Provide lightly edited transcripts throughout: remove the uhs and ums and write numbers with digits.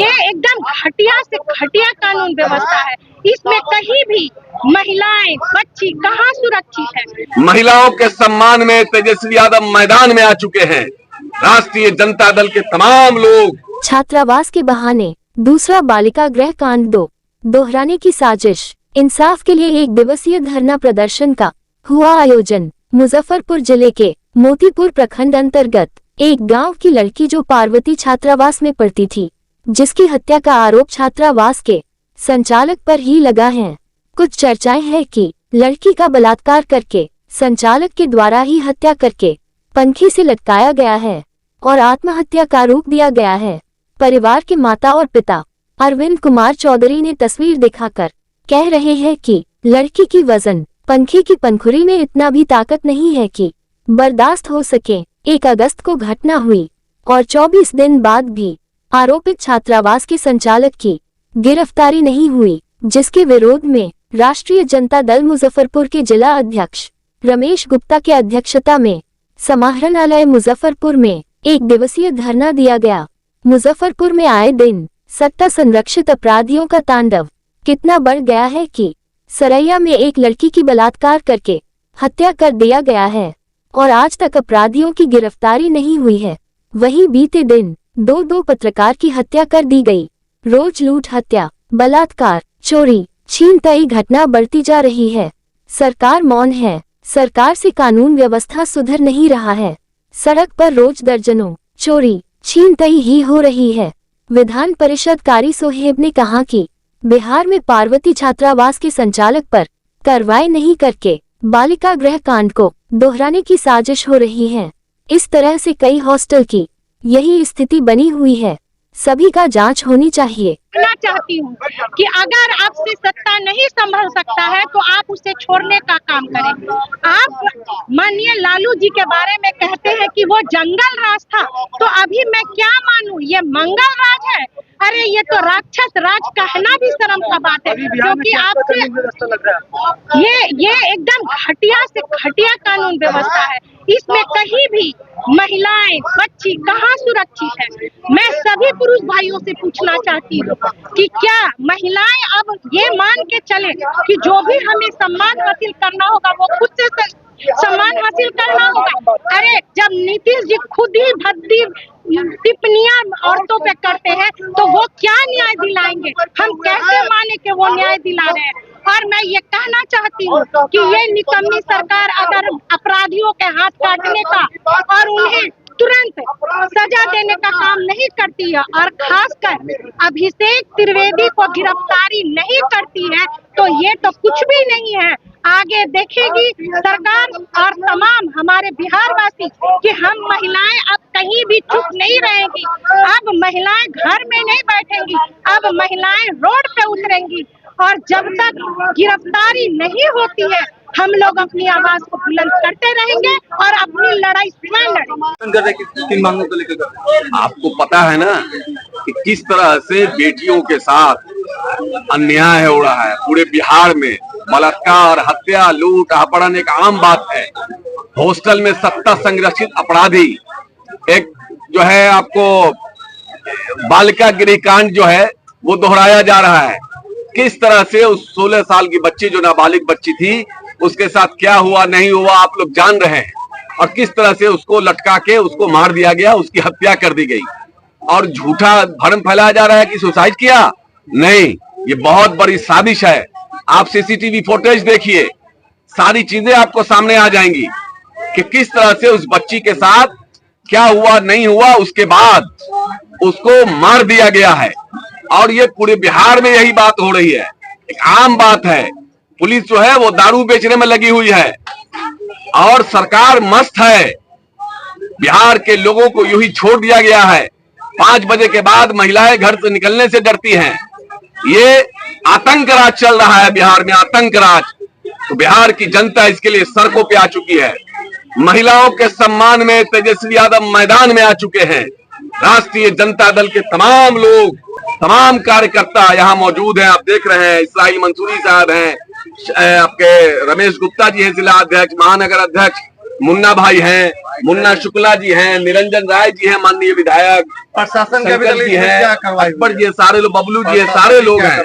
ये एकदम घटिया से घटिया कानून व्यवस्था है। इसमें कहीं भी महिलाएं बच्ची कहाँ सुरक्षित है। महिलाओं के सम्मान में तेजस्वी यादव मैदान में आ चुके हैं। राष्ट्रीय जनता दल के तमाम लोग छात्रावास के बहाने दूसरा बालिका गृह कांड दोहराने की साजिश। इंसाफ के लिए 1 दिवसीय धरना प्रदर्शन का हुआ आयोजन। मुजफ्फरपुर जिले के मोतीपुर प्रखंड अंतर्गत एक गांव की लड़की जो पार्वती छात्रावास में पढ़ती थी, जिसकी हत्या का आरोप छात्रावास के संचालक पर ही लगा है। कुछ चर्चाएं हैं कि लड़की का बलात्कार करके संचालक के द्वारा ही हत्या करके पंखी से लटकाया गया है और आत्महत्या का रूप दिया गया है। परिवार के माता और पिता अरविंद कुमार चौधरी ने तस्वीर दिखाकर कह रहे हैं कि लड़की की वजन पंखी की पंखुड़ी में इतना भी ताकत नहीं है कि बर्दाश्त हो सके। 1 अगस्त को घटना हुई और 24 दिन बाद भी आरोपित छात्रावास के संचालक की गिरफ्तारी नहीं हुई, जिसके विरोध में राष्ट्रीय जनता दल मुजफ्फरपुर के जिला अध्यक्ष रमेश गुप्ता के अध्यक्षता में समाहरणालय मुजफ्फरपुर में 1 दिवसीय धरना दिया गया। मुजफ्फरपुर में आए दिन सत्ता संरक्षित अपराधियों का तांडव कितना बढ़ गया है कि सरैया में एक लड़की की बलात्कार करके हत्या कर दिया गया है और आज तक अपराधियों की गिरफ्तारी नहीं हुई है। वहीं बीते दिन 2 पत्रकार की हत्या कर दी गई। रोज लूट, हत्या, बलात्कार, चोरी, छीनताई घटना बढ़ती जा रही है। सरकार मौन है। सरकार से कानून व्यवस्था सुधर नहीं रहा है। सड़क पर रोज दर्जनों चोरी, छीनताई ही हो रही है। विधान परिषद कारी सोहेब ने कहा कि बिहार में पार्वती छात्रावास के संचालक पर कार्रवाई नहीं करके बालिका गृह कांड को दोहराने की साजिश हो रही है। इस तरह से कई हॉस्टल की यही स्थिति बनी हुई है। सभी का जांच होनी चाहिए। कहना चाहती हूँ कि अगर आपसे सत्ता नहीं संभल सकता है तो आप उसे छोड़ने का काम करें। आप माननीय लालू जी के बारे में कहते हैं कि वो जंगल राज था, तो अभी मैं क्या मानूं, ये मंगल राज है? अरे ये तो राक्षस राज कहना भी शर्म का बात है, क्योंकि आपसे ये एकदम घटिया से घटिया कानून व्यवस्था है। इसमें कहीं भी महिलाएं बच्ची कहाँ सुरक्षित है। मैं सभी पुरुष भाइयों से पूछना चाहती हूँ कि क्या महिलाएं अब ये मान के चले कि जो भी हमें सम्मान हासिल करना होगा वो खुद से सम्मान हासिल करना होगा। अरे जब नीतीश जी खुद ही भद्दी टिप्पणियां औरतों पे करते हैं तो वो क्या न्याय दिलाएंगे? हम कैसे माने कि वो न्याय दिला रहे हैं? और मैं ये कहना चाहती हूँ कि ये निकम्मी सरकार अगर अपराधियों के हाथ काटने का और उन्हें तुरंत सजा देने का काम नहीं करती है और खासकर अभिषेक त्रिवेदी को गिरफ्तारी नहीं करती है तो ये तो कुछ भी नहीं है। आगे देखेगी सरकार और तमाम हमारे बिहार वासी कि हम महिलाएं अब कहीं भी चुप नहीं रहेंगी। अब महिलाएं घर में नहीं बैठेंगी, अब महिलाएं रोड पे उतरेंगी और जब तक गिरफ्तारी नहीं होती है हम लोग अपनी आवाज को बुलंद करते रहेंगे और अपनी लड़ाई स्वयं लड़ेंगे। आपको पता है ना कि किस तरह से बेटियों के साथ अन्याय हो रहा है। पूरे बिहार में बलात्कार, हत्या, लूट, अपहरण एक आम बात है। हॉस्टल में सत्ता संरक्षित अपराधी, एक जो है आपको बालिका गृह कांड जो है वो दोहराया जा रहा है। किस तरह से उस 16 साल की बच्ची जो नाबालिग बच्ची थी उसके साथ क्या हुआ नहीं हुआ आप लोग जान रहे हैं, और किस तरह से उसको लटका के उसको मार दिया गया, उसकी हत्या कर दी गई और झूठा भ्रम फैलाया जा रहा है कि सुसाइड किया। नहीं, ये बहुत बड़ी साजिश है। आप सीसीटीवी फुटेज देखिए, सारी चीजें आपको सामने आ जाएंगी कि किस तरह से उस बच्ची के साथ क्या हुआ नहीं हुआ, उसके बाद उसको मार दिया गया है। और ये पूरे बिहार में यही बात हो रही है, एक आम बात है। पुलिस जो है वो दारू बेचने में लगी हुई है और सरकार मस्त है। बिहार के लोगों को यूं ही छोड़ दिया गया है। 5 बजे के बाद महिलाएं घर से निकलने से डरती हैं। ये आतंक राज चल रहा है बिहार में, आतंक राज। तो बिहार की जनता इसके लिए सड़कों पे आ चुकी है। महिलाओं के सम्मान में तेजस्वी यादव मैदान में आ चुके हैं। राष्ट्रीय जनता दल के तमाम लोग, तमाम कार्यकर्ता यहाँ मौजूद हैं। आप देख रहे हैं इसराइल मंसूरी साहब हैं, आपके रमेश गुप्ता जी हैं जिला अध्यक्ष, महानगर अध्यक्ष, मुन्ना भाई हैं, मुन्ना शुक्ला जी हैं, निरंजन राय जी हैं, माननीय विधायक, प्रशासन के शंकर जी हैं, अकबर जी हैं, सारे लोग, बबलू जी हैं, सारे लोग हैं।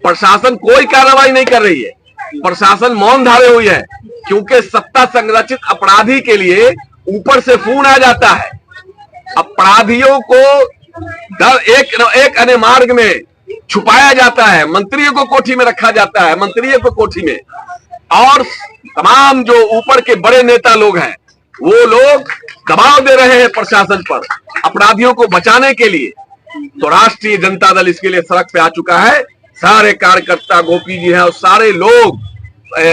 प्रशासन कोई कार्रवाई नहीं कर रही है, प्रशासन मौन धारे हुई है, क्योंकि सत्ता संरक्षित अपराधी के लिए ऊपर से फोन आ जाता है। अपराधियों को एक अन्य मार्ग में छुपाया जाता है, मंत्रियों को कोठी में रखा जाता है, मंत्रियों को कोठी में, और तमाम जो ऊपर के बड़े नेता लोग हैं वो लोग दबाव दे रहे हैं प्रशासन पर अपराधियों को बचाने के लिए। तो राष्ट्रीय जनता दल इसके लिए सड़क पे आ चुका है। सारे कार्यकर्ता, गोपी जी हैं और सारे लोग,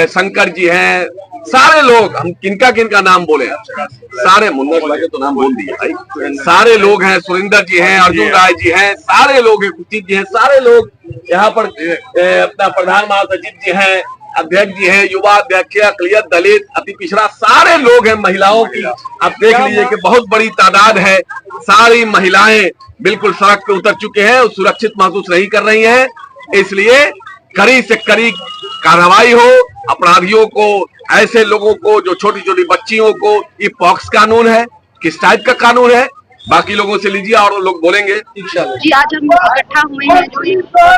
शंकर जी हैं, सारे लोग, हम किनका नाम बोले, सारे, मुन्ना के तो नाम बोल दिया भाई, सारे लोग हैं, सुरेंद्र जी हैं, अर्जुन राय जी हैं, सारे लोग हैं, कुचित जी हैं, सारे लोग यहाँ पर, अपना प्रधान महासचिव जी हैं, अध्यक्ष जी हैं, युवा अध्यक्ष, अकलियत, दलित, अति पिछड़ा, सारे लोग हैं, महिलाओं की आप देख लीजिए कि बहुत बड़ी तादाद है। सारी महिलाएं बिल्कुल सड़क पे उतर चुके हैं और सुरक्षित महसूस नहीं कर रही हैं। इसलिए कड़ी से कड़ी कार्रवाई हो, अपराधियों को, ऐसे लोगों को, जो छोटी छोटी बच्चियों को, ये पॉक्स कानून है, किस टाइप का कानून है, बाकी लोगों से लीजिए और लोग बोलेंगे। जी, आज हम इकट्ठा हुए हैं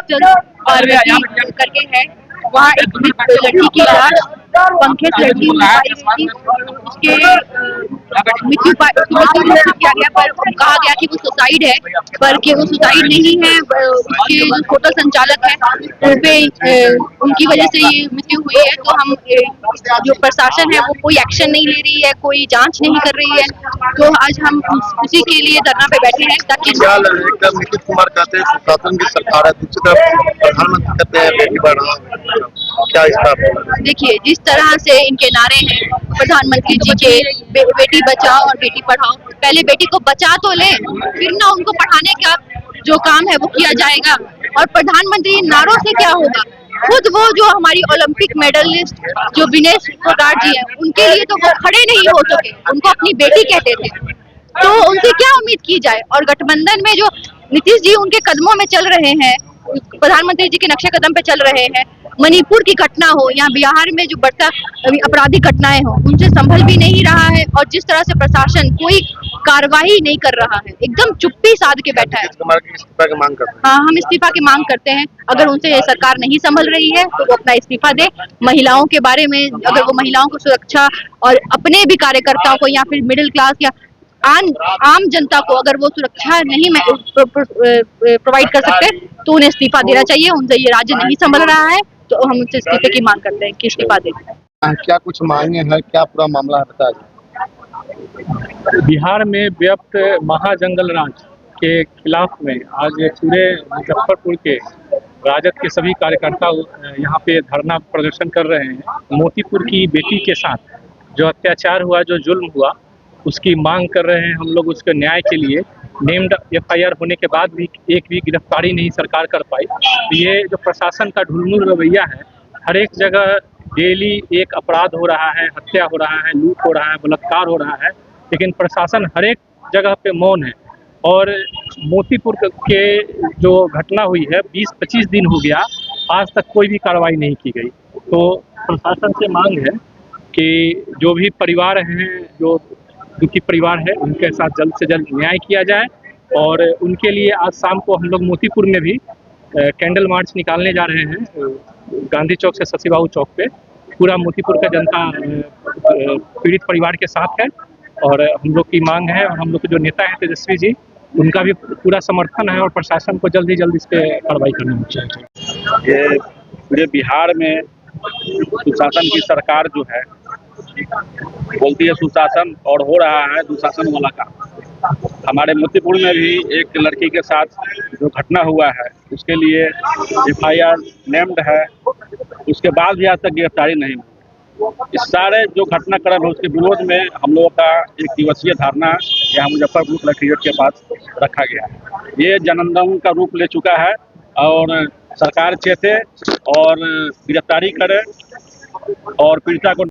जो और करके है, वहाँ एक लड़की की लाश पंखे से लड़की पाई गई थी, उसके मृत्यु किया गया, पर कहा गया कि वो सुसाइड है, पर कि वो सुसाइड नहीं है। उसके जो होटल संचालक है उनकी वजह से ये मृत्यु हुई है। तो हम, जो प्रशासन है वो कोई एक्शन नहीं ले रही है, कोई जांच नहीं कर रही है, तो आज हम उसी के लिए धरना पे बैठे हैं ताकि नीतीश कुमार कहते हैं शासन की सरकार है, दूसरी तरफ प्रधानमंत्री कहते हैं बेटी पढ़ाओ, क्या इस पर? देखिए, जिस तरह से इनके नारे हैं प्रधानमंत्री जी के, बेटी बचाओ और बेटी पढ़ाओ, पहले बेटी को बचा तो ले, फिर ना उनको पढ़ाने का जो काम है वो किया जाएगा। और प्रधानमंत्री नारों से क्या होगा, खुद वो जो हमारी ओलंपिक मेडलिस्ट जो विनेश फोगाट जी है, उनके लिए तो वो खड़े नहीं हो सके, उनको अपनी बेटी कहते थे, तो उनसे क्या उम्मीद की जाए। और गठबंधन में जो नीतीश जी उनके कदमों में चल रहे हैं, प्रधानमंत्री जी के नक्शे कदम पे चल रहे हैं, मणिपुर की घटना हो या बिहार में जो बढ़ता आपराधिक घटनाएं हो, उनसे संभल भी नहीं रहा है। और जिस तरह से प्रशासन कोई कार्रवाई नहीं कर रहा है, एकदम चुप्पी साध के बैठा है। इस्तीफा की मांग करते हैं। हाँ, हम इस्तीफा की मांग करते हैं। अगर उनसे ये सरकार नहीं संभल रही है तो वो अपना इस्तीफा दे। महिलाओं के बारे में, अगर वो महिलाओं को सुरक्षा और अपने भी कार्यकर्ताओं को या फिर मिडिल क्लास या आम जनता को अगर वो सुरक्षा नहीं प्रोवाइड कर सकते तो उन्हें इस्तीफा देना चाहिए। उनसे ये राज्य नहीं संभल रहा है, तो हम उनसे इस्तीफे की मांग करते हैं कि इस्तीफा दे। क्या कुछ मांगे हैं, क्या पूरा मामला है, बताइए। बिहार में व्याप्त महाजंगल राज के खिलाफ में आज पूरे मुजफ्फरपुर के राजद के सभी कार्यकर्ता यहाँ पे धरना प्रदर्शन कर रहे हैं। मोतीपुर की बेटी के साथ जो अत्याचार हुआ, जो जुल्म हुआ, उसकी मांग कर रहे हैं हम लोग। उसके न्याय के लिए नेम्ड एफआईआर होने के बाद भी एक भी गिरफ्तारी नहीं सरकार कर पाई। तो ये जो प्रशासन का ढुलमुल रवैया है, हर एक जगह डेली एक अपराध हो रहा है, हत्या हो रहा है, लूट हो रहा है, बलात्कार हो रहा है, लेकिन प्रशासन हर एक जगह पे मौन है। और मोतीपुर के जो घटना हुई है, 20-25 दिन हो गया, आज तक कोई भी कार्रवाई नहीं की गई। तो प्रशासन से मांग है कि जो भी परिवार हैं, जो दुखी परिवार है, उनके साथ जल्द से जल्द न्याय किया जाए। और उनके लिए आज शाम को हम लोग मोतीपुर में भी कैंडल मार्च निकालने जा रहे हैं, गांधी चौक से शशि बाबू चौक पे। पूरा मोतीपुर का जनता पीड़ित परिवार के साथ है और हम लोग की मांग है, और हम लोग के जो नेता हैं तेजस्वी जी, उनका भी पूरा समर्थन है, और प्रशासन को जल्द ही जल्द इस पर कार्रवाई करनी चाहिए। ये पूरे बिहार में सुशासन की सरकार जो है बोलती है सुशासन, और हो रहा है दुशासन वाला काम। हमारे मोतीपुर में भी एक लड़की के साथ जो घटना हुआ है, उसके लिए एफआईआर नेम्ड है, उसके बाद भी आज तक गिरफ्तारी नहीं हुई। इस सारे जो घटनाक्रम है उसके विरोध में हम लोगों का एक दिवसीय धरना यहाँ मुजफ्फरपुर कलेक्ट्रेट के पास रखा गया है। ये जनआंदोलन का रूप ले चुका है, और सरकार चेते और गिरफ्तारी करे और पीड़िता को